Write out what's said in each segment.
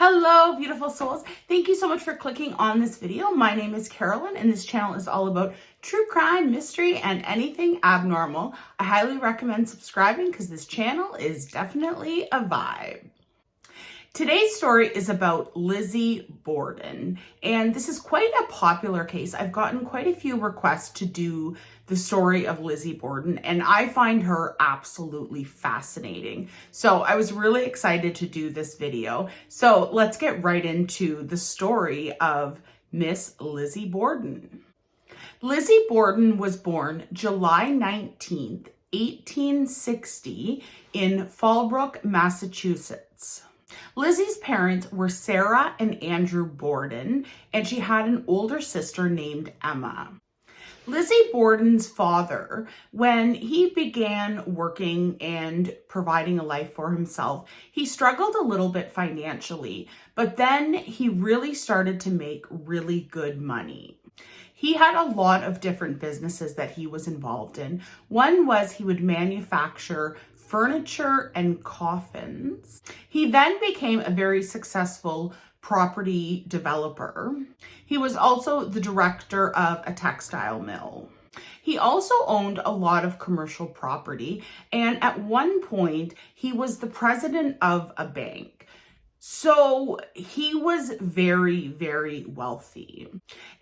Hello, beautiful souls. Thank you so much for clicking on this video. My name is Carolyn, and this channel is all about true crime, mystery, and anything abnormal. I highly recommend subscribing because this channel is definitely a vibe. Today's story is about Lizzie Borden, and this is quite a popular case. I've gotten quite a few requests to do the story of Lizzie Borden, and I find her absolutely fascinating. So I was really excited to do this video. So let's get right into the story of Miss Lizzie Borden. Lizzie Borden was born July 19th, 1860 in Fallbrook, Massachusetts. Lizzie's parents were Sarah and Andrew Borden, and she had an older sister named Emma. Lizzie Borden's father, when he began working and providing a life for himself, he struggled a little bit financially, but then he really started to make really good money. He had a lot of different businesses that he was involved in. One was he would manufacture furniture and coffins. He then became a very successful property developer. He was also the director of a textile mill. He also owned a lot of commercial property, and at one point, he was the president of a bank. So he was very, very wealthy.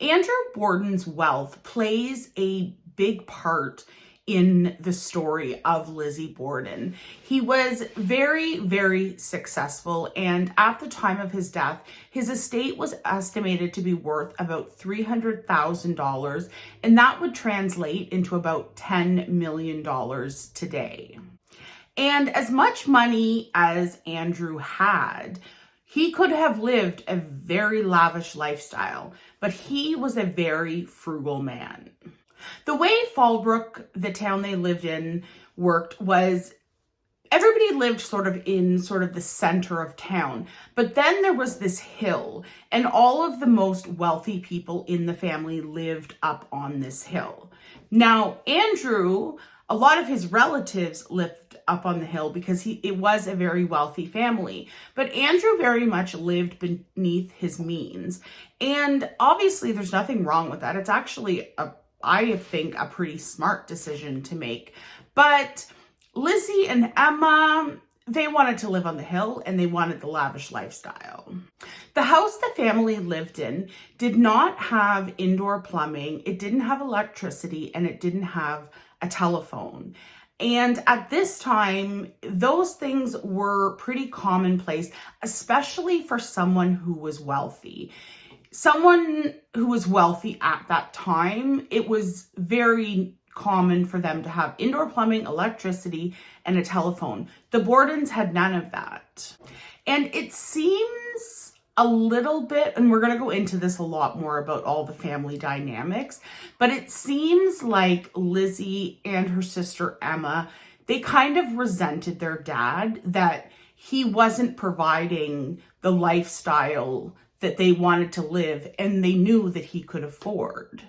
Andrew Borden's wealth plays a big part in the story of Lizzie Borden. He was very, very successful, and at the time of his death, his estate was estimated to be worth about $300,000, and that would translate into about $10 million today. And as much money as Andrew had, he could have lived a very lavish lifestyle, but he was a very frugal man. The way Fallbrook, the town they lived in, worked was everybody lived sort of in the center of town, but then there was this hill, and all of the most wealthy people in the family lived up on this hill. Now, Andrew, a lot of his relatives lived up on the hill because it was a very wealthy family, but Andrew very much lived beneath his means. And obviously there's nothing wrong with that. It's actually I think a pretty smart decision to make. But Lizzie and Emma, they wanted to live on the hill and they wanted the lavish lifestyle. The house the family lived in did not have indoor plumbing, it didn't have electricity, and it didn't have a telephone. And at this time, those things were pretty commonplace, especially for someone who was wealthy. Someone who was wealthy at that time, it was very common for them to have indoor plumbing, electricity, and a telephone. The Bordens had none of that. And it seems a little bit, and we're going to go into this a lot more about all the family dynamics, but it seems like Lizzie and her sister Emma, they kind of resented their dad that he wasn't providing the lifestyle that they wanted to live, and they knew that he could afford.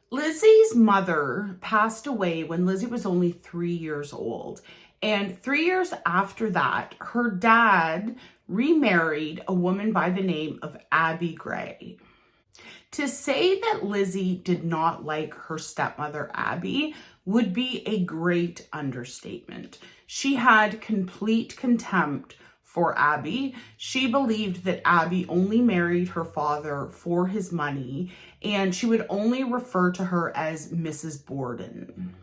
Lizzie's mother passed away when Lizzie was only 3 years old. And 3 years after that, her dad remarried a woman by the name of Abby Gray. To say that Lizzie did not like her stepmother, Abby, would be a great understatement. She had complete contempt for Abby. She believed that Abby only married her father for his money, and she would only refer to her as Mrs. Borden.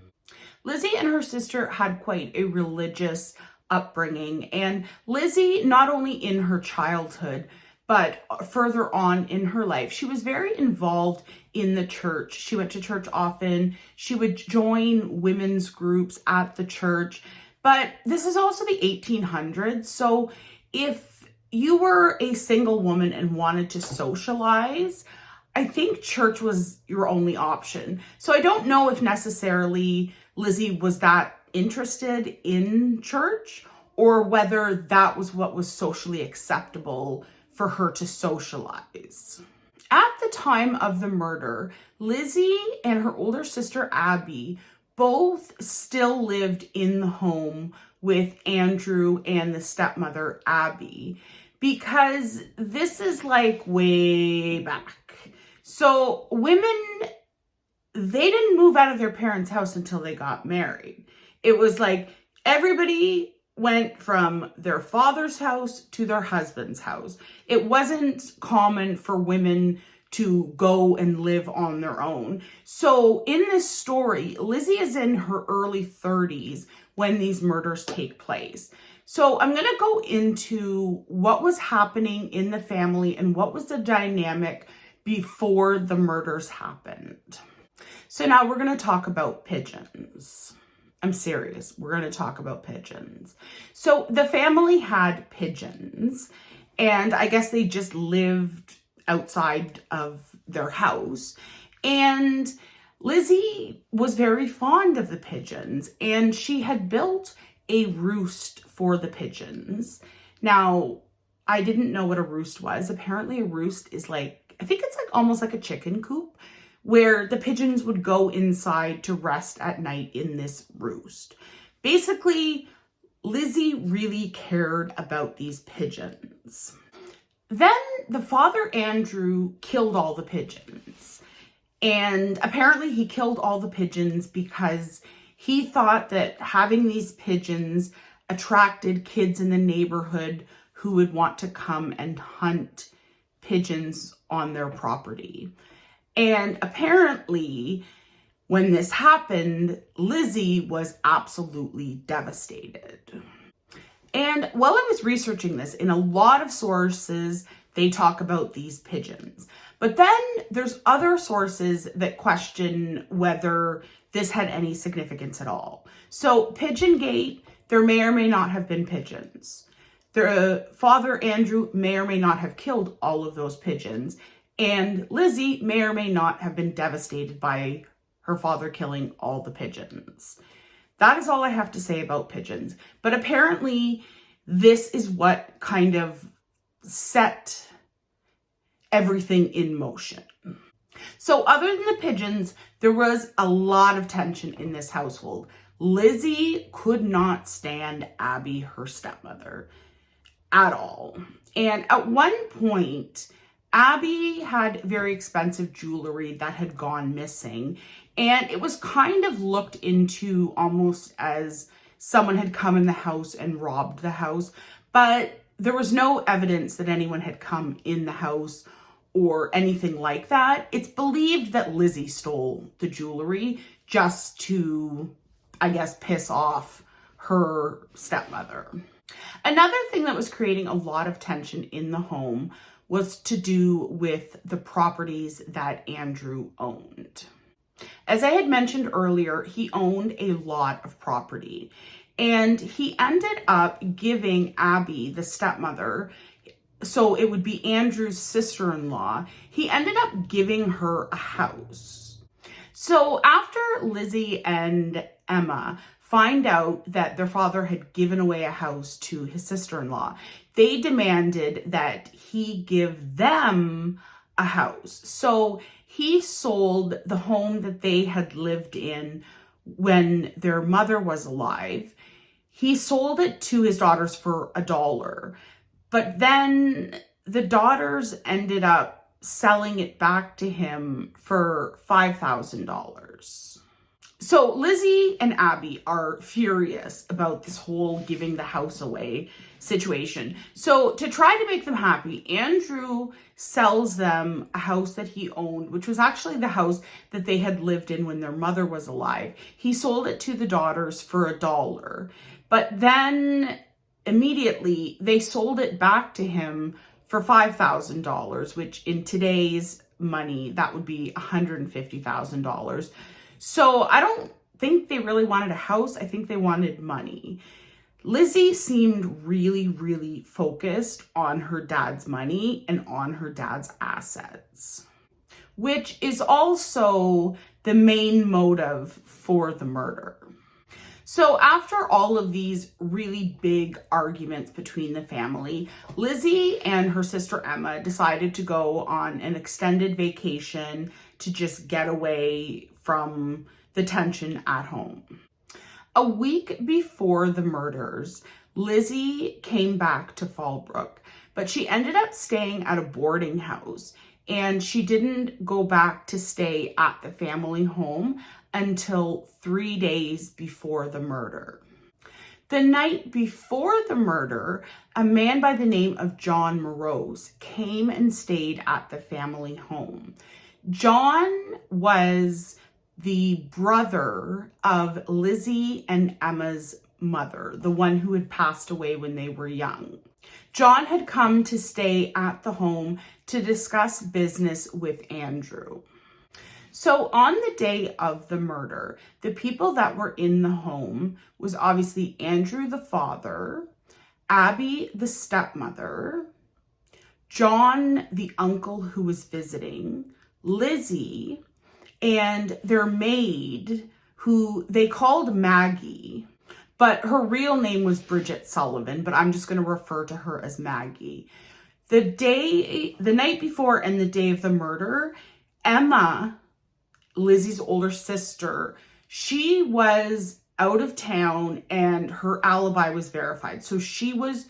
Lizzie and her sister had quite a religious upbringing, and Lizzie, not only in her childhood, but further on in her life, she was very involved in the church. She went to church often. She would join women's groups at the church. But this is also the 1800s, so if you were a single woman and wanted to socialize, I think church was your only option. So I don't know if necessarily Lizzie was that interested in church or whether that was what was socially acceptable for her to socialize. At the time of the murder, Lizzie and her older sister Abby both still lived in the home with Andrew and the stepmother, Abby. because this is like way back. So women, they didn't move out of their parents' house until they got married. It was like everybody went from their father's house to their husband's house. It wasn't common for women to go and live on their own. So in this story, Lizzie is in her early 30s when these murders take place. So I'm going to go into what was happening in the family and what was the dynamic before the murders happened. So now we're going to talk about pigeons. I'm serious. We're going to talk about pigeons. So the family had pigeons, and I guess they just lived outside of their house. And Lizzie was very fond of the pigeons, and she had built a roost for the pigeons. Now, I didn't know what a roost was. Apparently a roost is like, I think it's like almost like a chicken coop, where the pigeons would go inside to rest at night in this roost. Basically, Lizzie really cared about these pigeons. Then the father, Andrew, killed all the pigeons. And apparently he killed all the pigeons because he thought that having these pigeons attracted kids in the neighborhood who would want to come and hunt pigeons on their property. And apparently, when this happened, Lizzie was absolutely devastated. And while I was researching this, in a lot of sources, they talk about these pigeons. But then there's other sources that question whether this had any significance at all. So Pigeon Gate, there may or may not have been pigeons. The father, Andrew, may or may not have killed all of those pigeons. And Lizzie may or may not have been devastated by her father killing all the pigeons. That is all I have to say about pigeons. But apparently, this is what kind of set everything in motion. So other than the pigeons, there was a lot of tension in this household. Lizzie could not stand Abby, her stepmother, at all. And at one point, Abby had very expensive jewelry that had gone missing, and it was kind of looked into almost as someone had come in the house and robbed the house, but there was no evidence that anyone had come in the house or anything like that. It's believed that Lizzie stole the jewelry just to, I guess, piss off her stepmother. Another thing that was creating a lot of tension in the home was to do with the properties that Andrew owned. As I had mentioned earlier, he owned a lot of property, and he ended up giving Abby, the stepmother, so it would be Andrew's sister-in-law, he ended up giving her a house. So after Lizzie and Emma find out that their father had given away a house to his sister-in-law, they demanded that he give them a house. So he sold the home that they had lived in when their mother was alive. He sold it to his daughters for $1, but then the daughters ended up selling it back to him for $5,000. So Lizzie and Abby are furious about this whole giving the house away situation. So to try to make them happy, Andrew sells them a house that he owned, which was actually the house that they had lived in when their mother was alive. He sold it to the daughters for $1, but then immediately they sold it back to him for $5,000, which in today's money, that would be $150,000. So I don't think they really wanted a house. I think they wanted money. Lizzie seemed really, really focused on her dad's money and on her dad's assets, which is also the main motive for the murder. So after all of these really big arguments between the family, Lizzie and her sister Emma decided to go on an extended vacation to just get away from the tension at home. A week before the murders, Lizzie came back to Fallbrook but she ended up staying at a boarding house, and she didn't go back to stay at the family home until 3 days before the murder. The night before the murder, a man by the name of John Morose came and stayed at the family home. John was the brother of Lizzie and Emma's mother, the one who had passed away when they were young. John had come to stay at the home to discuss business with Andrew. So on the day of the murder, the people that were in the home was obviously Andrew the father, Abby the stepmother, John the uncle who was visiting, Lizzie, and their maid, who they called Maggie, but her real name was Bridget Sullivan, but I'm just going to refer to her as Maggie. The night before and the day of the murder, Emma, Lizzie's older sister, she was out of town and her alibi was verified. So she was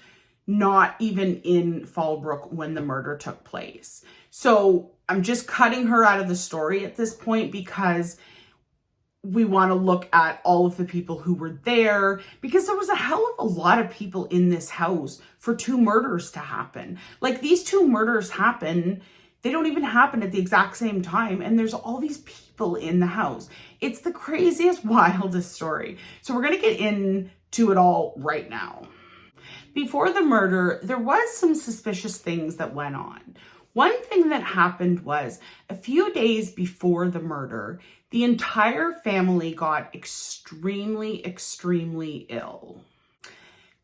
not even in Fallbrook when the murder took place. So I'm just cutting her out of the story at this point because we want to look at all of the people who were there, because there was a hell of a lot of people in this house for 2 murders to happen. Like, these 2 murders happen, they don't even happen at the exact same time, and there's all these people in the house. It's the craziest, wildest story. So we're going to get into it all right now. Before the murder, there was some suspicious things that went on. One thing that happened was a few days before the murder, the entire family got extremely, extremely ill.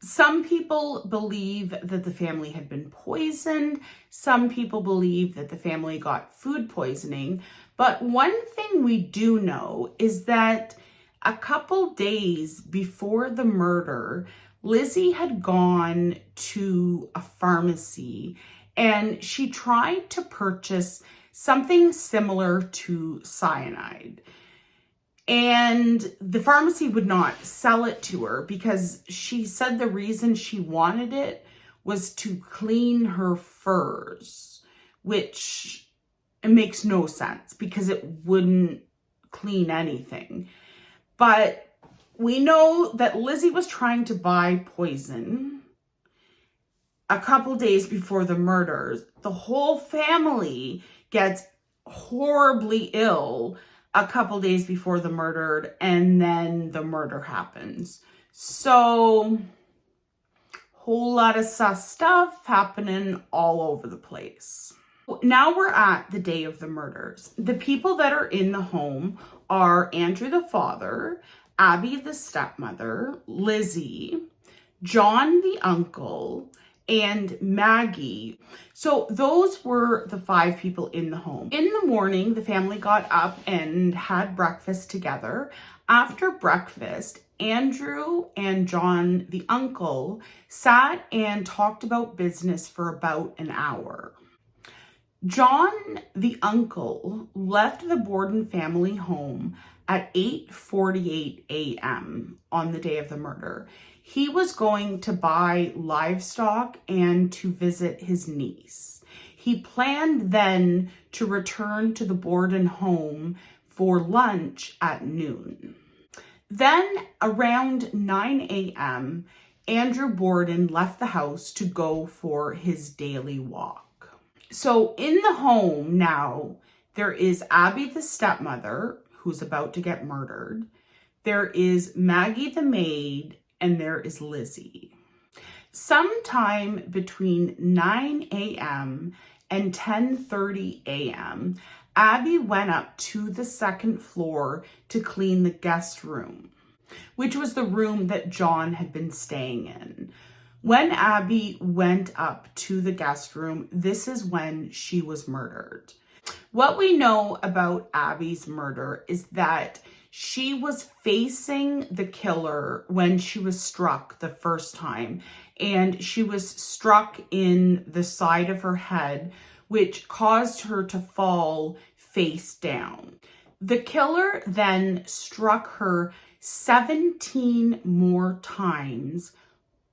Some people believe that the family had been poisoned. Some people believe that the family got food poisoning. But one thing we do know is that a couple days before the murder, Lizzie had gone to a pharmacy and she tried to purchase something similar to cyanide. And the pharmacy would not sell it to her because she said the reason she wanted it was to clean her furs, which it makes no sense because it wouldn't clean anything. But we know that Lizzie was trying to buy poison a couple days before the murders. The whole family gets horribly ill a couple days before the murder, and then the murder happens. So, whole lot of sus stuff happening all over the place. Now we're at the day of the murders. The people that are in the home are Andrew the father, Abby the stepmother, Lizzie, John the uncle, and Maggie. So those were the 5 people in the home. In the morning, the family got up and had breakfast together. After breakfast, Andrew and John the uncle sat and talked about business for about an hour. John the uncle left the Borden family home at 8:48 a.m. on the day of the murder. He was going to buy livestock and to visit his niece. He planned then to return to the Borden home for lunch at noon. Then around 9 a.m., Andrew Borden left the house to go for his daily walk. So in the home now, there is Abby the stepmother, who's about to get murdered. There is Maggie the maid, and there is Lizzie. Sometime between 9 a.m. and 10:30 a.m., Abby went up to the second floor to clean the guest room, which was the room that John had been staying in. When Abby went up to the guest room, this is when she was murdered. What we know about Abby's murder is that she was facing the killer when she was struck the first time, and she was struck in the side of her head, which caused her to fall face down. The killer then struck her 17 more times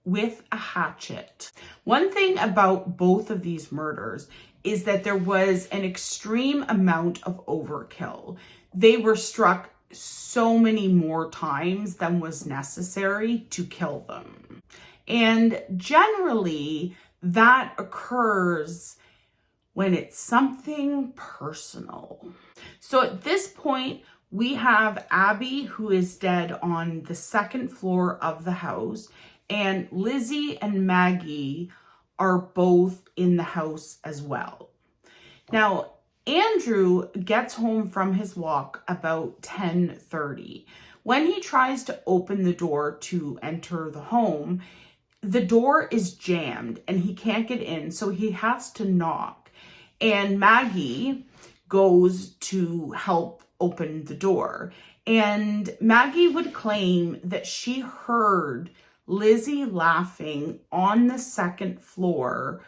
with a hatchet. One thing about both of these murders is that there was an extreme amount of overkill. They were struck so many more times than was necessary to kill them. And generally, that occurs when it's something personal. So at this point, we have Abby, who is dead on the second floor of the house, and Lizzie and Maggie are both in the house as well. Now, Andrew gets home from his walk about 10:30. When he tries to open the door to enter the home, the door is jammed and he can't get in, so he has to knock. And Maggie goes to help open the door. And Maggie would claim that she heard Lizzie laughing on the second floor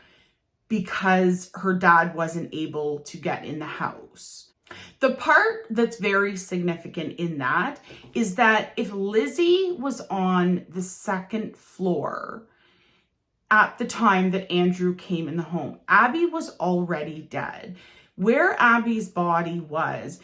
because her dad wasn't able to get in the house. The part that's very significant in that is that if Lizzie was on the second floor at the time that Andrew came in the home, Abby was already dead. Where Abby's body was,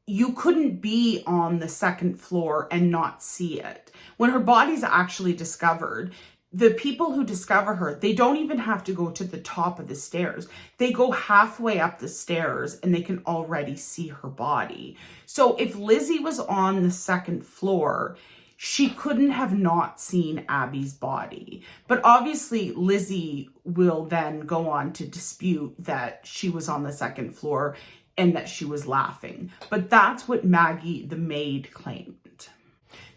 you couldn't be on the second floor and not see it. When her body's actually discovered, the people who discover her, they don't even have to go to the top of the stairs. They go halfway up the stairs and they can already see her body. So if Lizzie was on the second floor, she couldn't have not seen Abby's body. But obviously, Lizzie will then go on to dispute that she was on the second floor and that she was laughing. But that's what Maggie, the maid, claimed.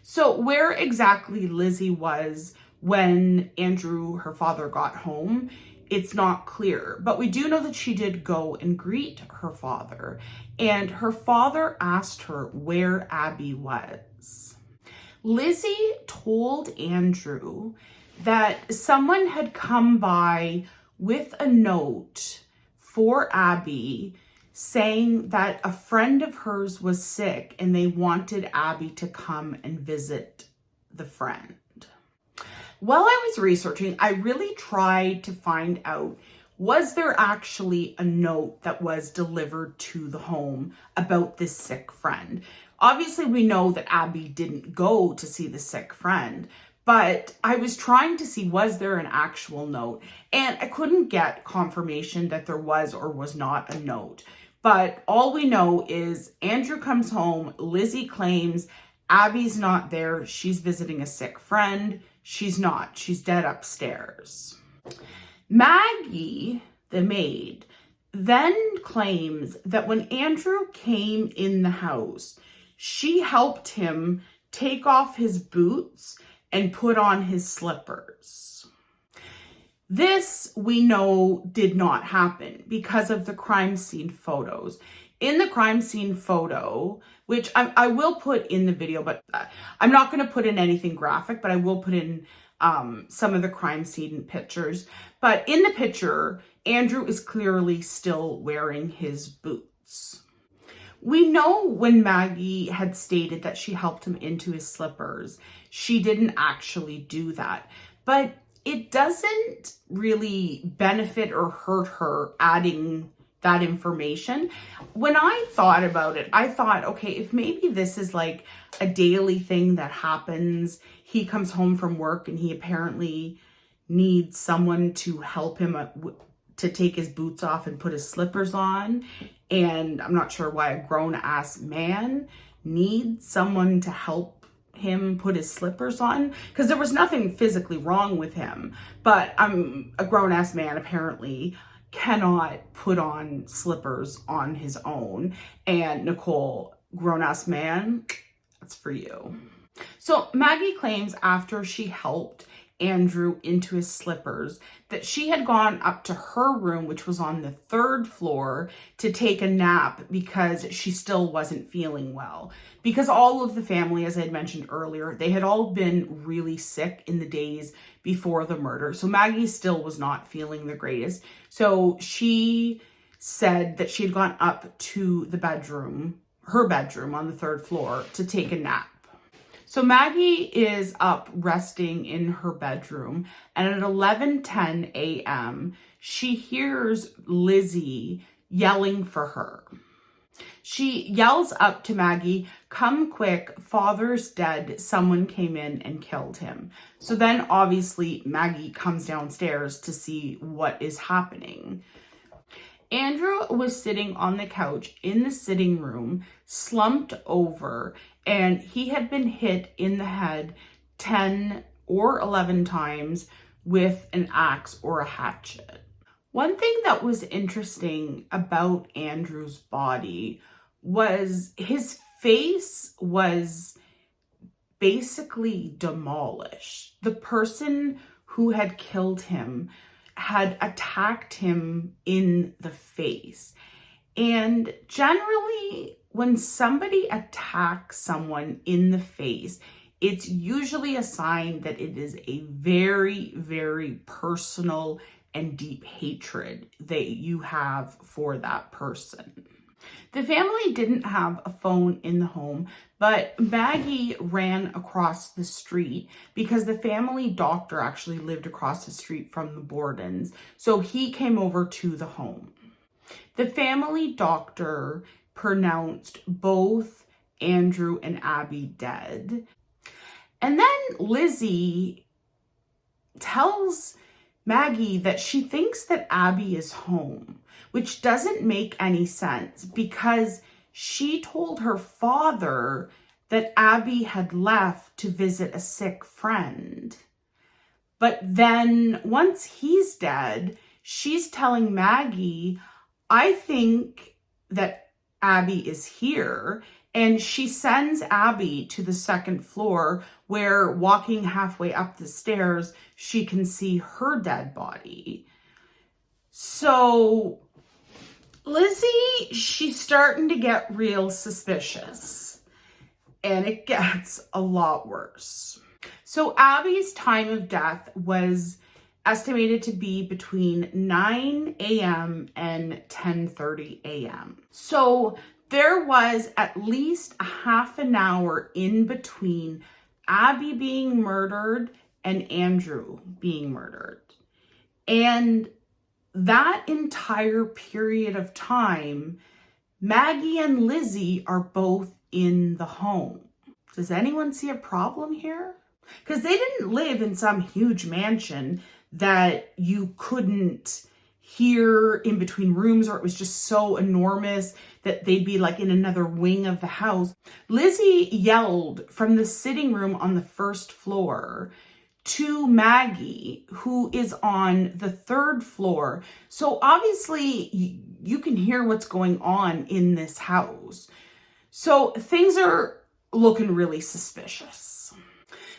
So where exactly Lizzie was when Andrew, her father, got home, it's not clear. But we do know that she did go and greet her father. And her father asked her where Abby was. Lizzie told Andrew that someone had come by with a note for Abby saying that a friend of hers was sick and they wanted Abby to come and visit the friend. While I was researching, I really tried to find out, was there actually a note that was delivered to the home about this sick friend? Obviously, we know that Abby didn't go to see the sick friend, but I was trying to see, was there an actual note? And I couldn't get confirmation that there was or was not a note. But all we know is Andrew comes home, Lizzie claims Abby's not there, she's visiting a sick friend. She's not, she's dead upstairs. Maggie, the maid, then claims that when Andrew came in the house, she helped him take off his boots and put on his slippers. This, we know, did not happen because of the crime scene photos. In the crime scene photo, which I will put in the video, but I'm not going to put in anything graphic, but I will put in some of the crime scene pictures. But in the picture, Andrew is clearly still wearing his boots. We know when Maggie had stated that she helped him into his slippers, she didn't actually do that. But it doesn't really benefit or hurt her adding that information. When I thought about it, I thought, okay, if maybe this is like a daily thing that happens, he comes home from work and he apparently needs someone to help him to take his boots off and put his slippers on. And I'm not sure why a grown-ass man needs someone to help him put his slippers on, because there was nothing physically wrong with him. But a grown-ass man apparently cannot put on slippers on his own. And Nicole, grown-ass man, that's for you. So Maggie claims after she helped Andrew into his slippers that she had gone up to her room, which was on the third floor, to take a nap because she still wasn't feeling well. Because all of the family, as I had mentioned earlier, they had all been really sick in the days before the murder. So Maggie still was not feeling the greatest. So she said that she had gone up to the bedroom, her bedroom on the third floor, to take a nap. So Maggie is up resting in her bedroom, and at 11:10 a.m., she hears Lizzie yelling for her. She yells up to Maggie, "Come quick, father's dead. Someone came in and killed him." So then obviously Maggie comes downstairs to see what is happening. Andrew was sitting on the couch in the sitting room, slumped over, and he had been hit in the head 10 or 11 times with an axe or a hatchet. One thing that was interesting about Andrew's body was his face was basically demolished. The person who had killed him had attacked him in the face. And generally, when somebody attacks someone in the face, it's usually a sign that it is a very, very personal and deep hatred that you have for that person. The family didn't have a phone in the home, but Maggie ran across the street because the family doctor actually lived across the street from the Bordens. So he came over to the home. The family doctor pronounced both Andrew and Abby dead. And then Lizzie tells Maggie that she thinks that Abby is home, which doesn't make any sense because she told her father that Abby had left to visit a sick friend. But then once he's dead, she's telling Maggie, "I think that Abby is here." And she sends Abby to the second floor where, walking halfway up the stairs, she can see her dead body. So Lizzie, she's starting to get real suspicious. And it gets a lot worse. So Abby's time of death was estimated to be between 9 a.m. and 10:30 a.m. So there was at least a half an hour in between Abby being murdered and Andrew being murdered. And that entire period of time, Maggie and Lizzie are both in the home. Does anyone see a problem here? Because they didn't live in some huge mansion that you couldn't hear in between rooms, or it was just so enormous that they'd be like in another wing of the house. Lizzie yelled from the sitting room on the first floor to Maggie, who is on the third floor. So obviously you can hear what's going on in this house. So things are looking really suspicious.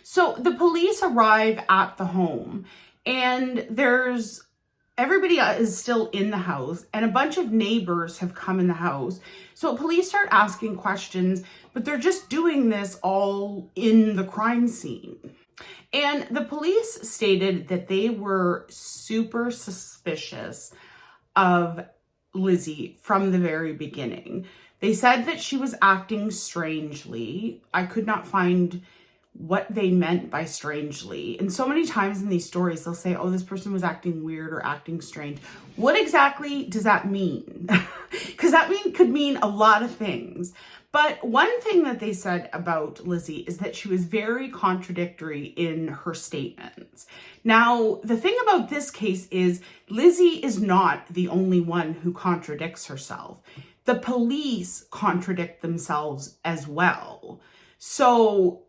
So the police arrive at the home, and everybody is still in the house, and a bunch of neighbors have come in the house. So police start asking questions, but they're just doing this all in the crime scene. And the police stated that they were super suspicious of Lizzie from the very beginning. They said that she was acting strangely. I could not find what they meant by strangely. And so many times in these stories, they'll say, "Oh, this person was acting weird or acting strange." What exactly does that mean? Because that could mean a lot of things. But one thing that they said about Lizzie is that she was very contradictory in her statements. Now, the thing about this case is Lizzie is not the only one who contradicts herself. The police contradict themselves as well. So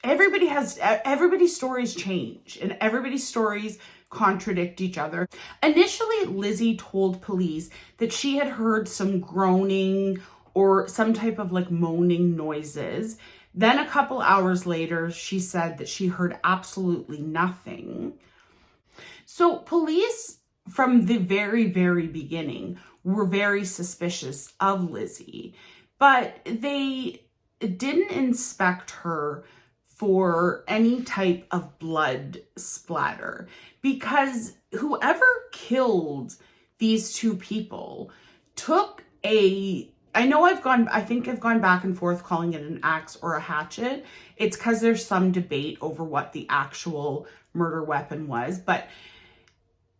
everybody's stories change, and everybody's stories contradict each other. Initially, Lizzie told police that she had heard some groaning or some type of like moaning noises. Then a couple hours later, she said that she heard absolutely nothing. So police from the very, very beginning were very suspicious of Lizzie, but they didn't inspect her for any type of blood splatter, because whoever killed these two people took a I think I've gone back and forth calling it an axe or a hatchet. It's because there's some debate over what the actual murder weapon was, but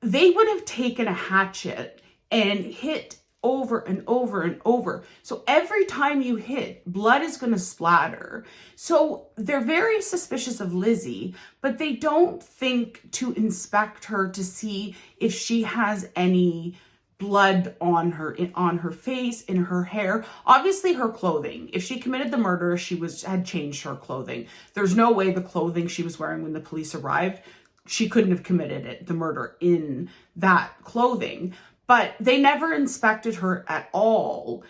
they would have taken a hatchet and hit over and over and over. So every time you hit, blood is going to splatter. So they're very suspicious of Lizzie, but they don't think to inspect her to see if she has any blood on her face, in her hair, obviously her clothing. If she committed the murder, had changed her clothing. There's no way the clothing she was wearing when the police arrived, she couldn't have committed the murder in that clothing. But they never inspected her at all.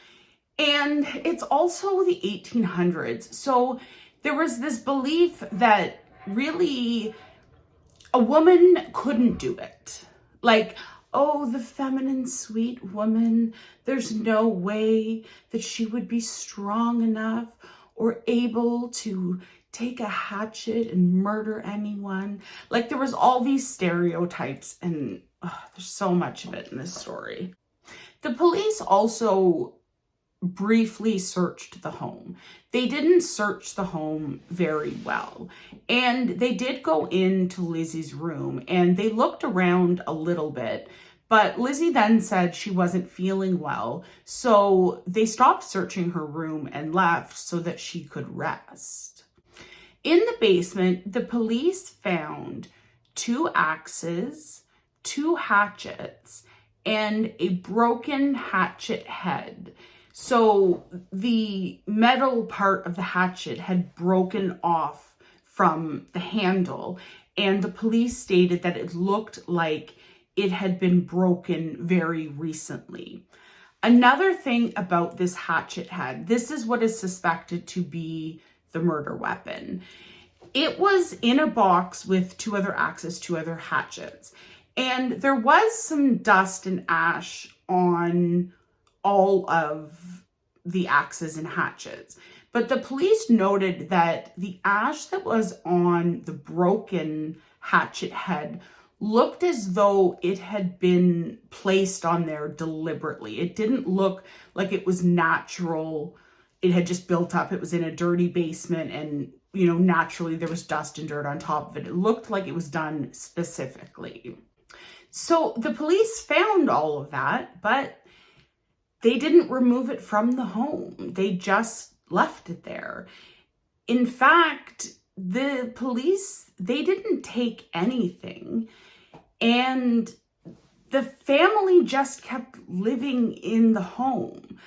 And it's also the 1800s. So there was this belief that really a woman couldn't do it. Like, oh, the feminine, sweet woman, there's no way that she would be strong enough or able to take a hatchet and murder anyone. Like, there was all these stereotypes, and there's so much of it in this story. The police also briefly searched the home. They didn't search the home very well. And they did go into Lizzie's room and they looked around a little bit, but Lizzie then said she wasn't feeling well. So they stopped searching her room and left so that she could rest. In the basement, the police found 2 axes, 2 hatchets, and a broken hatchet head. So the metal part of the hatchet had broken off from the handle, and the police stated that it looked like it had been broken very recently. Another thing about this hatchet head, this is what is suspected to be the murder weapon. It was in a box with 2 other axes, 2 other hatchets, and there was some dust and ash on all of the axes and hatchets. But the police noted that the ash that was on the broken hatchet head looked as though it had been placed on there deliberately. It didn't look like it was natural. It had just built up. It was in a dirty basement and, naturally there was dust and dirt on top of it. It looked like it was done specifically. So the police found all of that, but they didn't remove it from the home. They just left it there. In fact, the police, they didn't take anything. And the family just kept living in the home.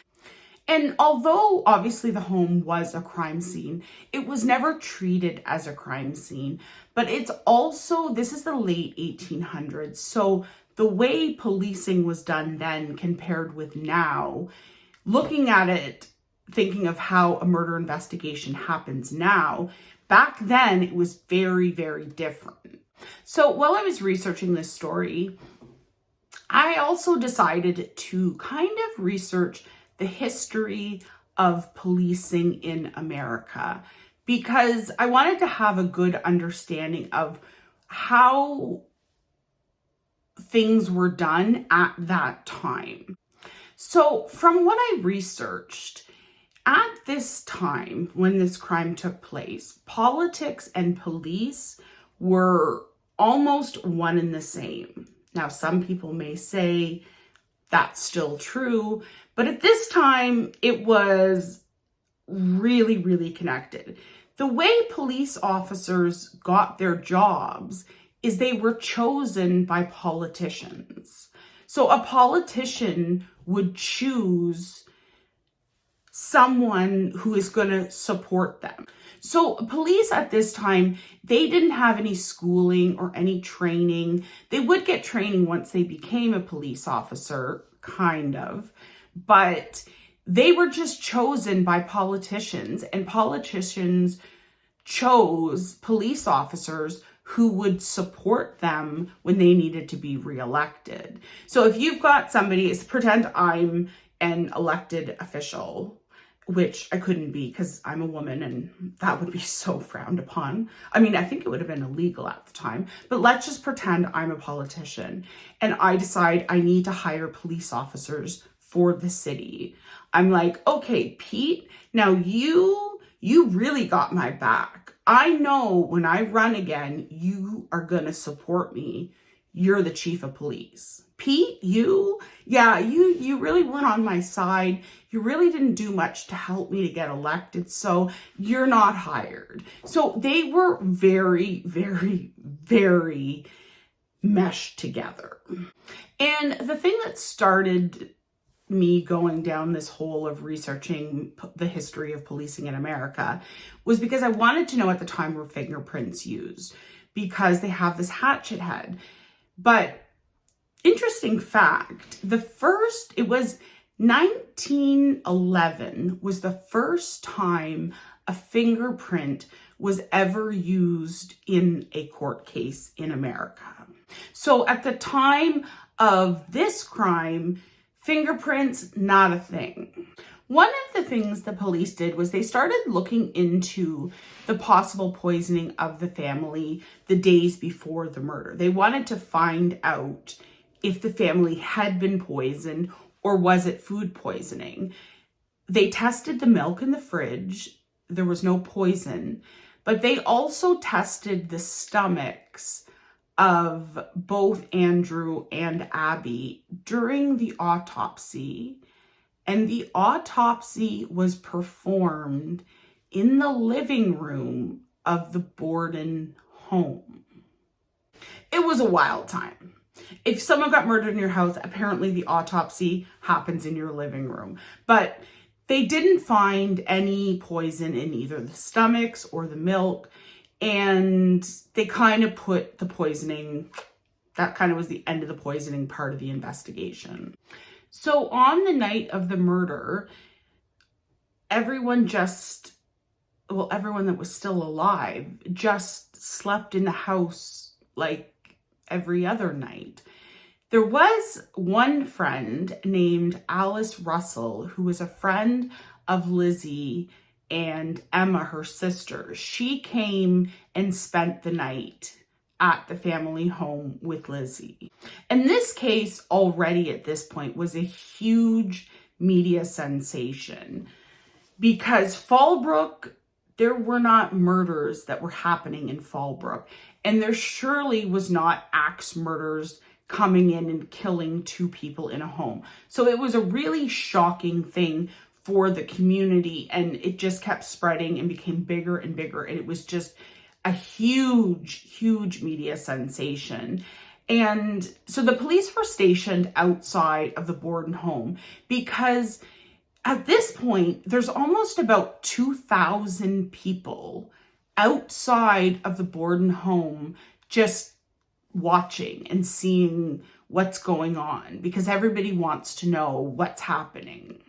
And although obviously the home was a crime scene, it was never treated as a crime scene. But it's also, this is the late 1800s. So the way policing was done then compared with now, looking at it, thinking of how a murder investigation happens now, back then it was very, very different. So while I was researching this story, I also decided to kind of research the history of policing in America, because I wanted to have a good understanding of how things were done at that time. So from what I researched, at this time when this crime took place, politics and police were almost one and the same. Now, some people may say that's still true, but at this time, it was really, really connected. The way police officers got their jobs is they were chosen by politicians. So a politician would choose someone who is going to support them. So police at this time, they didn't have any schooling or any training. They would get training once they became a police officer, kind of, but they were just chosen by politicians, and politicians chose police officers who would support them when they needed to be reelected. So if you've got somebody, pretend I'm an elected official, which I couldn't be because I'm a woman and that would be so frowned upon. I mean, I think it would have been illegal at the time, but let's just pretend I'm a politician and I decide I need to hire police officers for the city. I'm like, okay, Pete, now you really got my back. I know when I run again, you are going to support me. You're the chief of police. Pete, you really weren't on my side. You really didn't do much to help me to get elected, so you're not hired. So they were very, very, very meshed together. And the thing that started me going down this hole of researching the history of policing in America was because I wanted to know at the time were fingerprints used, because they have this hatchet head. But interesting fact, it was 1911 was the first time a fingerprint was ever used in a court case in America. So at the time of this crime, fingerprints, not a thing. One of the things the police did was they started looking into the possible poisoning of the family the days before the murder. They wanted to find out if the family had been poisoned or was it food poisoning. They tested the milk in the fridge. There was no poison, but they also tested the stomachs of both Andrew and Abby during the autopsy, and the autopsy was performed in the living room of the Borden home. It was a wild time. If someone got murdered in your house, apparently the autopsy happens in your living room. But they didn't find any poison in either the stomachs or the milk. And they kind of put the poisoning, that kind of was the end of the poisoning part of the investigation. So on the night of the murder, everyone that was still alive just slept in the house like every other night. There was one friend named Alice Russell, who was a friend of Lizzie and Emma, her sister. She came and spent the night at the family home with Lizzie. And this case already at this point was a huge media sensation because Fallbrook, there were not murders that were happening in Fallbrook. And there surely was not axe murders coming in and killing 2 people in a home. So it was a really shocking thing for the community, and it just kept spreading and became bigger and bigger, and it was just a huge media sensation. And so the police were stationed outside of the Borden home because at this point there's almost about 2,000 people outside of the Borden home just watching and seeing what's going on because everybody wants to know what's happening.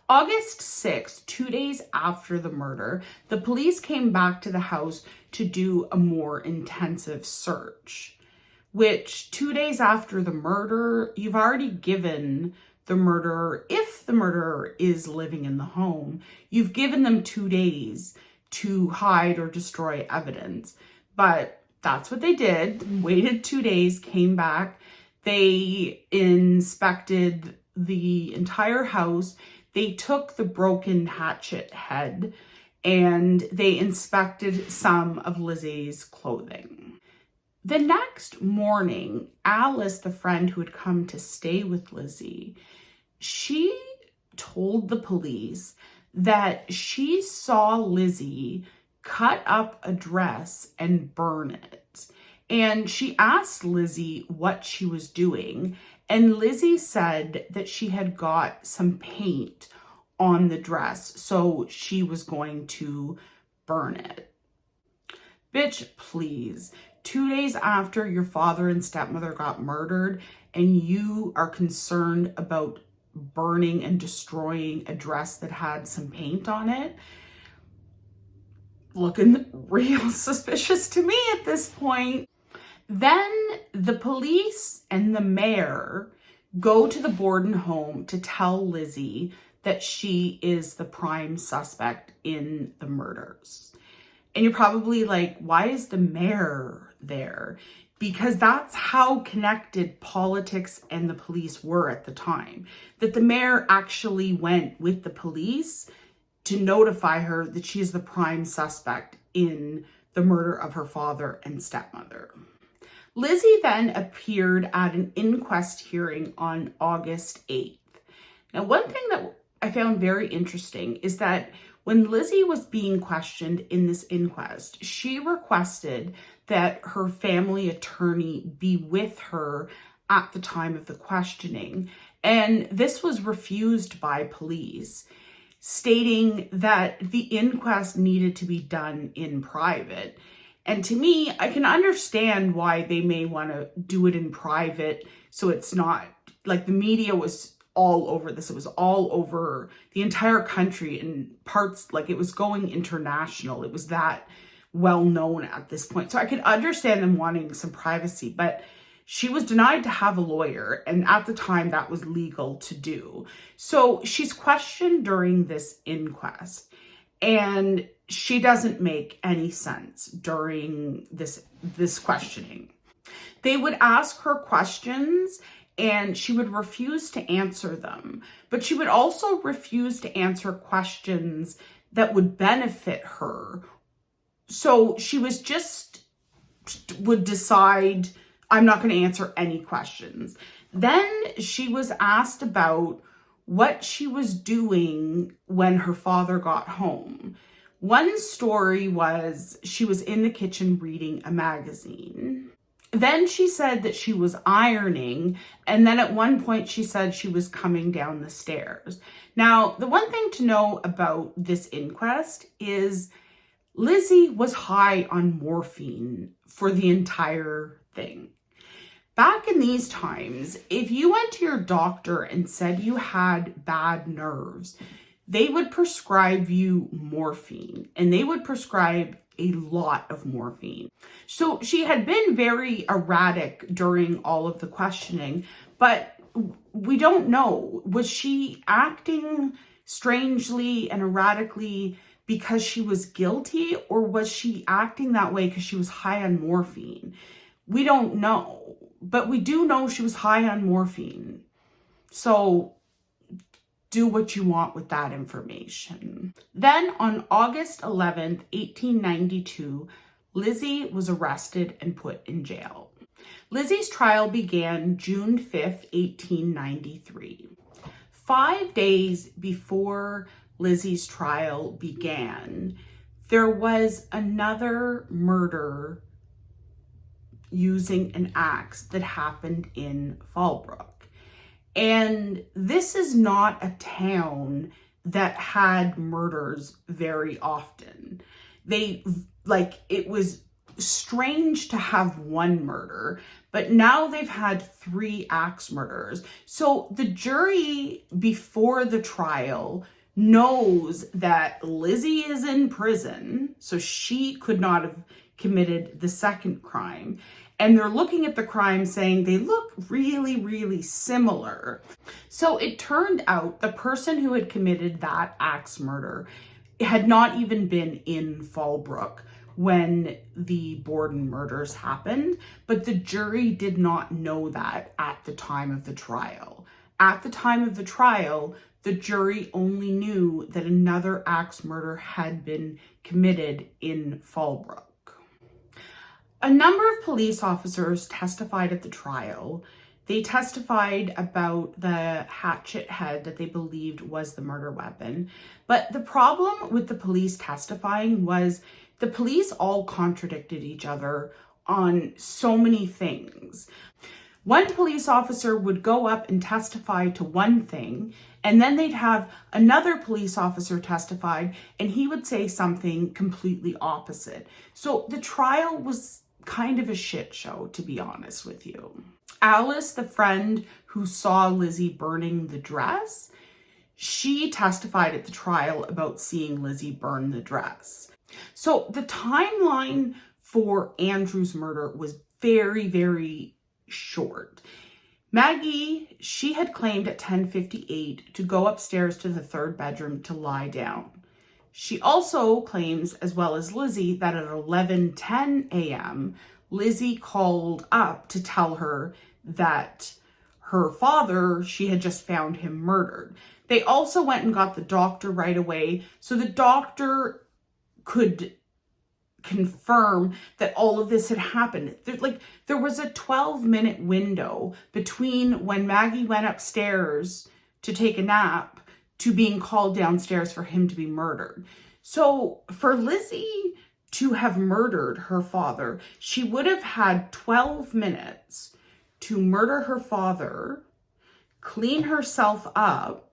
August 6th, 2 days after the murder, the police came back to the house to do a more intensive search, which 2 days after the murder, you've already given the murderer, if the murderer is living in the home, you've given them 2 days to hide or destroy evidence. But that's what they did, waited 2 days, came back. They inspected the entire house. They took the broken hatchet head and they inspected some of Lizzie's clothing. The next morning, Alice, the friend who had come to stay with Lizzie, she told the police that she saw Lizzie cut up a dress and burn it. And she asked Lizzie what she was doing. And Lizzie said that she had got some paint on the dress, so she was going to burn it. Bitch, please. 2 days after your father and stepmother got murdered, and you are concerned about burning and destroying a dress that had some paint on it? Looking real suspicious to me at this point. Then the police and the mayor go to the Borden home to tell Lizzie that she is the prime suspect in the murders. And you're probably like, why is the mayor there? because that's how connected politics and the police were at the time. That the mayor actually went with the police to notify her that she is the prime suspect in the murder of her father and stepmother. Lizzie then appeared at an inquest hearing on August 8th. Now, one thing that I found very interesting is that when Lizzie was being questioned in this inquest, she requested that her family attorney be with her at the time of the questioning. And this was refused by police, stating that the inquest needed to be done in private. And to me, I can understand why they may want to do it in private, so it's not like the media was all over this. It was all over the entire country, and parts, like it was going international. It was that well known at this point. So I could understand them wanting some privacy, but she was denied to have a lawyer, and at the time that was legal to do. So she's questioned during this inquest, and she doesn't make any sense during this questioning. They would ask her questions and she would refuse to answer them, but she would also refuse to answer questions that would benefit her. So she would decide, I'm not going to answer any questions. Then she was asked about what she was doing when her father got home. One story was she was in the kitchen reading a magazine. Then she said that she was ironing, and then at one point she said she was coming down the stairs. Now, the one thing to know about this inquest is Lizzie was high on morphine for the entire thing. Back in these times, if you went to your doctor and said you had bad nerves, they would prescribe you morphine, and they would prescribe a lot of morphine. So she had been very erratic during all of the questioning, but we don't know. Was she acting strangely and erratically because she was guilty, or was she acting that way because she was high on morphine? We don't know, but we do know she was high on morphine. So do what you want with that information. Then on August 11th, 1892, Lizzie was arrested and put in jail. Lizzie's trial began June 5th, 1893. 5 days before Lizzie's trial began, there was another murder using an axe that happened in Fallbrook. And this is not a town that had murders very often. It was strange to have one murder, but now they've had 3 axe murders. So the jury before the trial knows that Lizzie is in prison, so she could not have committed the second crime. And they're looking at the crime saying they look really, really similar. So it turned out the person who had committed that axe murder had not even been in Fallbrook when the Borden murders happened, but the jury did not know that at the time of the trial. At the time of the trial, the jury only knew that another axe murder had been committed in Fallbrook. A number of police officers testified at the trial. They testified about the hatchet head that they believed was the murder weapon. But the problem with the police testifying was the police all contradicted each other on so many things. One police officer would go up and testify to one thing, and then they'd have another police officer testify, and he would say something completely opposite. So the trial was kind of a shit show, to be honest with you. Alice, the friend who saw Lizzie burning the dress, she testified at the trial about seeing Lizzie burn the dress. So the timeline for Andrew's murder was very, very short. Maggie, she had claimed at 10:58 to go upstairs to the 3rd bedroom to lie down. She also claims, as well as Lizzie, that at 11:10 a.m., Lizzie called up to tell her that her father, she had just found him murdered. They also went and got the doctor right away, so the doctor could confirm that all of this had happened. There was a 12-minute window between when Maggie went upstairs to take a nap to being called downstairs for him to be murdered. So for Lizzie to have murdered her father, she would have had 12 minutes to murder her father, clean herself up,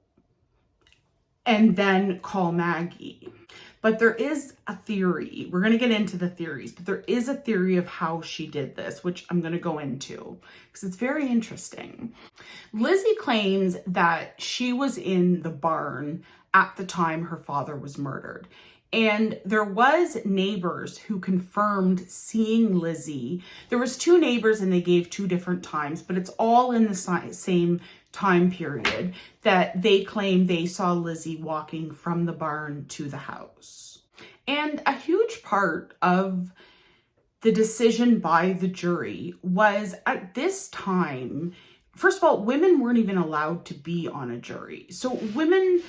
and then call Maggie. But there is a theory. We're going to get into the theories, but there is a theory of how she did this, which I'm going to go into because it's very interesting. Lizzie claims that she was in the barn at the time her father was murdered. And there was neighbors who confirmed seeing Lizzie. There was 2 neighbors and they gave 2 different times, but it's all in the same time period that they claim they saw Lizzie walking from the barn to the house. And a huge part of the decision by the jury was at this time, first of all, women weren't even allowed to be on a jury. So women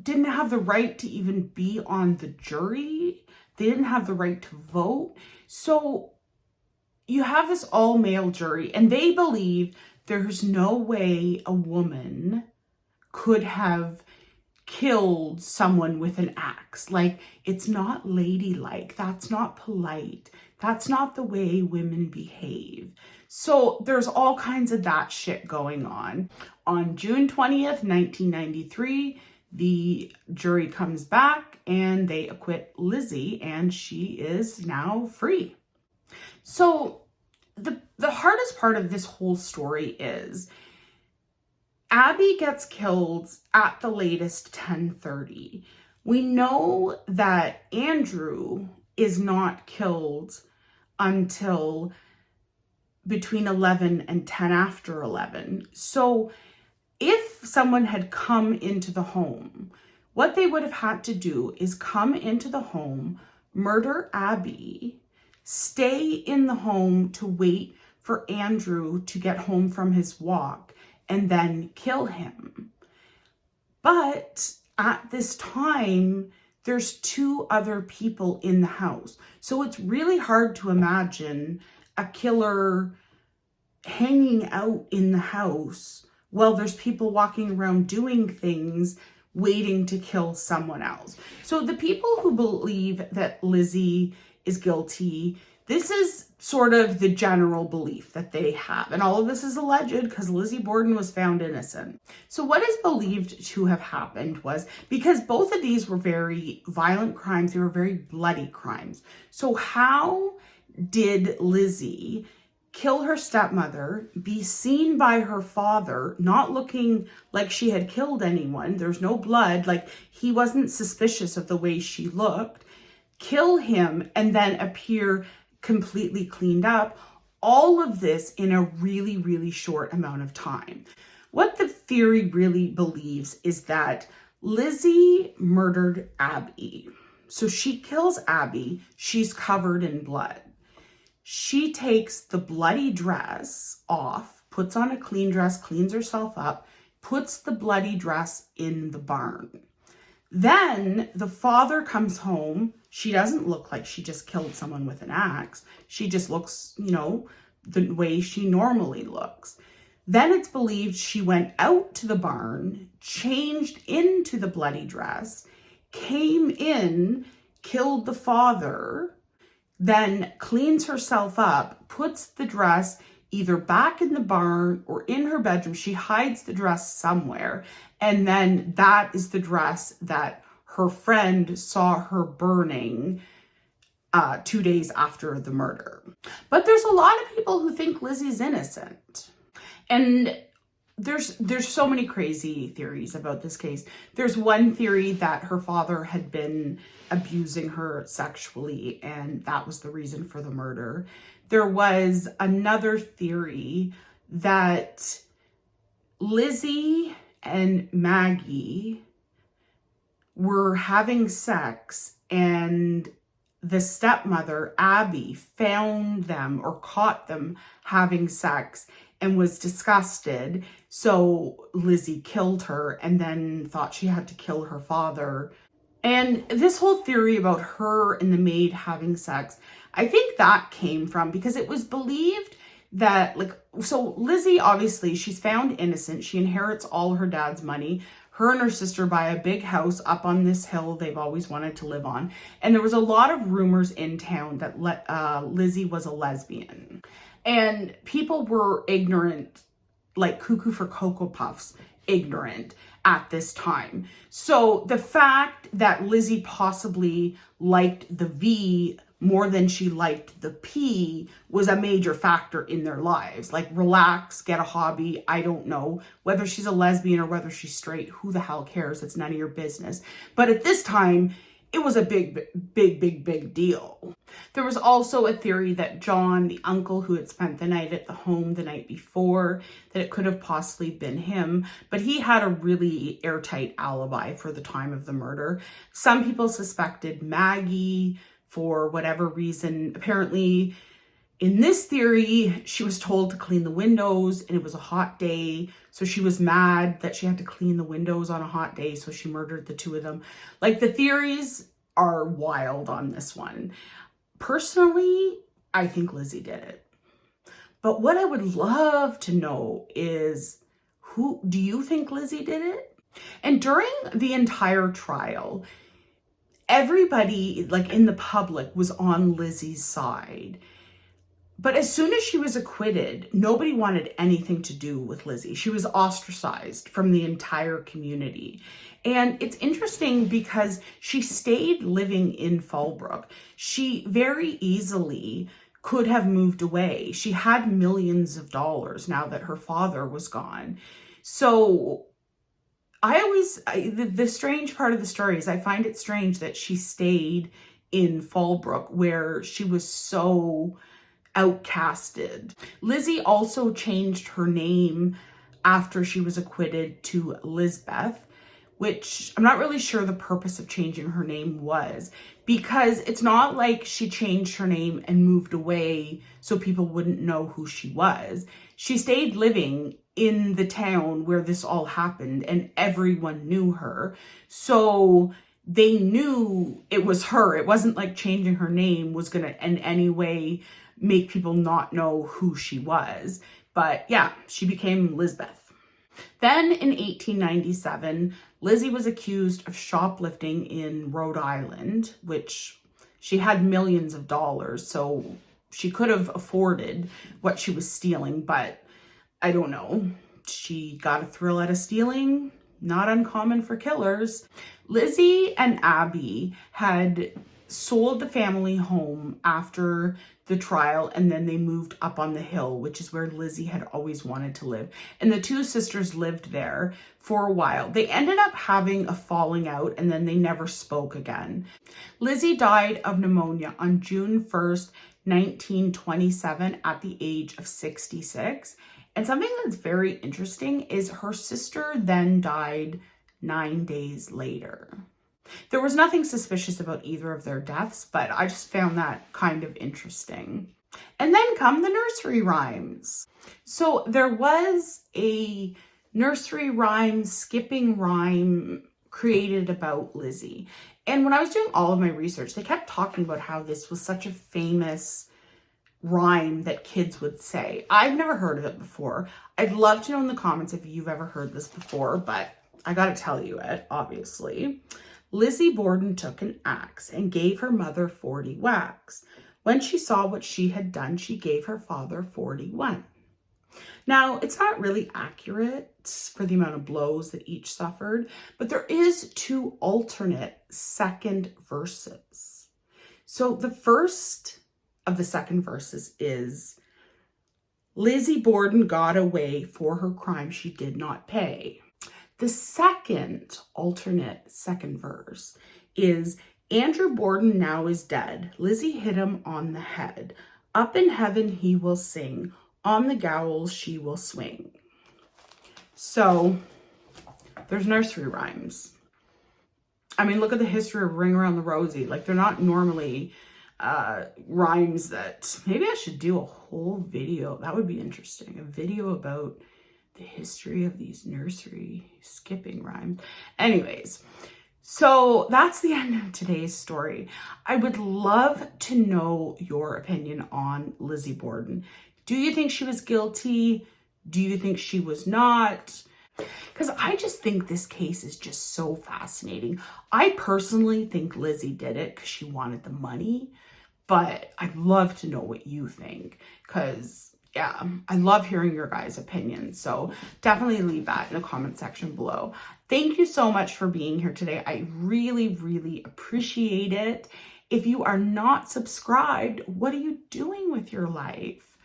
didn't have the right to even be on the jury. They didn't have the right to vote. So you have this all-male jury, and they believe there's no way a woman could have killed someone with an axe. It's not ladylike. That's not polite. That's not the way women behave. So there's all kinds of that shit going on. On June 20th, 1993, the jury comes back and they acquit Lizzie, and she is now free. So the hardest part of this whole story is Abby gets killed at the latest 10:30. We know that Andrew is not killed until between 11 and 10 after 11. So if someone had come into the home, what they would have had to do is come into the home, murder Abby, stay in the home to wait for Andrew to get home from his walk, and then kill him. But at this time, there's 2 other people in the house. So it's really hard to imagine a killer hanging out in the house while there's people walking around doing things, waiting to kill someone else. So the people who believe that Lizzie is guilty, this is sort of the general belief that they have. And all of this is alleged because Lizzie Borden was found innocent. So what is believed to have happened was, because both of these were very violent crimes, they were very bloody crimes. So how did Lizzie kill her stepmother, be seen by her father, not looking like she had killed anyone, there's no blood, he wasn't suspicious of the way she looked, kill him, and then appear completely cleaned up, all of this in a really, really short amount of time? What the theory really believes is that Lizzie murdered Abby. So she kills Abby, she's covered in blood. She takes the bloody dress off, puts on a clean dress, cleans herself up, puts the bloody dress in the barn. Then the father comes home. She doesn't look like she just killed someone with an axe. She just looks, the way she normally looks. Then it's believed she went out to the barn, changed into the bloody dress, came in, killed the father, then cleans herself up, puts the dress either back in the barn or in her bedroom. She hides the dress somewhere. And then that is the dress that her friend saw her burning 2 days after the murder. But there's a lot of people who think Lizzie's innocent. And there's so many crazy theories about this case. There's one theory that her father had been abusing her sexually, and that was the reason for the murder. There was another theory that Lizzie and Maggie were having sex, and the stepmother, Abby, found them or caught them having sex and was disgusted. So Lizzie killed her and then thought she had to kill her father. And this whole theory about her and the maid having sex, I think that came from because it was believed that, like, so Lizzie, obviously, she's found innocent. She inherits all her dad's money. Her and her sister buy a big house up on this hill they've always wanted to live on. And there was a lot of rumors in town that Lizzie was a lesbian. And people were ignorant, like cuckoo for Cocoa Puffs, ignorant at this time. So the fact that Lizzie possibly liked the V more than she liked the P was a major factor in their lives. Like, relax, get a hobby. I don't know whether she's a lesbian or whether she's straight. Who the hell cares? It's none of your business. But at this time, it was a big deal. There was also a theory that John, the uncle who had spent the night at the home the night before, that it could have possibly been him, but he had a really airtight alibi for the time of the murder. Some people suspected Maggie for whatever reason. Apparently, in this theory, she was told to clean the windows and it was a hot day. So she was mad that she had to clean the windows on a hot day. So she murdered the two of them. Like, the theories are wild on this one. Personally, I think Lizzie did it. But what I would love to know is, who do you think Lizzie did it? And during the entire trial, everybody, like in the public, was on Lizzie's side. But as soon as she was acquitted, nobody wanted anything to do with Lizzie. She was ostracized from the entire community. And it's interesting because she stayed living in Fallbrook. She very easily could have moved away. She had millions of dollars now that her father was gone. So the strange part of the story is I find it strange that she stayed in Fallbrook where she was so outcasted. Lizzie also changed her name after she was acquitted to Lizbeth, which I'm not really sure the purpose of changing her name was, because it's not like she changed her name and moved away so people wouldn't know who she was. She stayed living in the town where this all happened and everyone knew her. So they knew it was her. It wasn't like changing her name was going to in any way make people not know who she was. But yeah, she became Lizbeth. Then in 1897, Lizzie was accused of shoplifting in Rhode Island, which she had millions of dollars, so she could have afforded what she was stealing, but I don't know. She got a thrill out of stealing. Not uncommon for killers. Lizzie and Abby had sold the family home after the trial, and then they moved up on the hill, which is where Lizzie had always wanted to live. And the two sisters lived there for a while. They ended up having a falling out, and then they never spoke again. Lizzie died of pneumonia on June 1st, 1927 at the age of 66. And something that's very interesting is her sister then died 9 days later. There was nothing suspicious about either of their deaths, but I just found that kind of interesting. And then come the nursery rhymes. So there was a nursery rhyme, skipping rhyme created about Lizzie. And when I was doing all of my research, they kept talking about how this was such a famous rhyme that kids would say. I've never heard of it before. I'd love to know in the comments if you've ever heard this before, but I gotta tell you it, obviously. Lizzie Borden took an axe and gave her mother 40 whacks. When she saw what she had done, she gave her father 41. Now, it's not really accurate for the amount of blows that each suffered, but there is two alternate second verses. So the first of the second verses is, Lizzie Borden got away for her crime she did not pay. The second alternate second verse is, Andrew Borden now is dead. Lizzie hit him on the head. Up in heaven he will sing. On the gallows she will swing. So there's nursery rhymes. I mean, look at the history of Ring Around the Rosie. Like, they're not normally rhymes that maybe I should do a whole video. That would be interesting. A video about the history of these nursery skipping rhymes. Anyways, so that's the end of today's story. I would love to know your opinion on Lizzie Borden. Do you think she was guilty? Do you think she was not? Because I just think this case is just so fascinating. I personally think Lizzie did it because she wanted the money, but I'd love to know what you think, because yeah, I love hearing your guys' opinions. So definitely leave that in the comment section below. Thank you so much for being here today. I really, really appreciate it. If you are not subscribed, what are you doing with your life?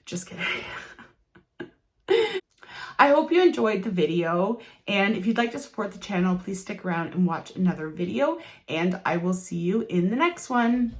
Just kidding. I hope you enjoyed the video, and if you'd like to support the channel, please stick around and watch another video, and I will see you in the next one.